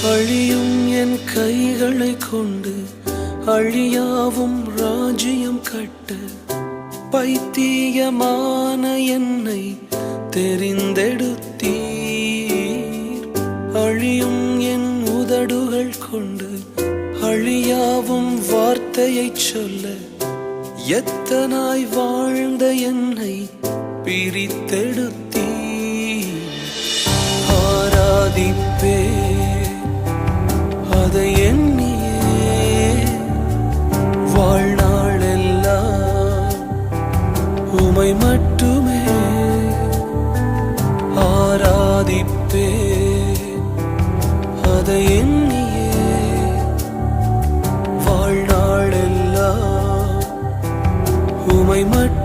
அழியும் என் கைகளை கொண்டு அழியாவும் ராஜ்யம் கட்ட பைத்தியமான என்னை தெரிந்தெடுத்தீர். அழியும் என் உதடுகள் கொண்டு அழியாவும் வார்த்தையை சொல்ல எத்தனாய் வாழ்ந்த என்னை பிரித்தெடுத்தீர். ஆராதிப்பே அதை எண்ணியே வாழ்நாளெல்லாம் உமை மட்டுமே ஆராதிப்பே அதை எண்ணியே வாழ்நாளெல்லாம் உமை மட்டுமே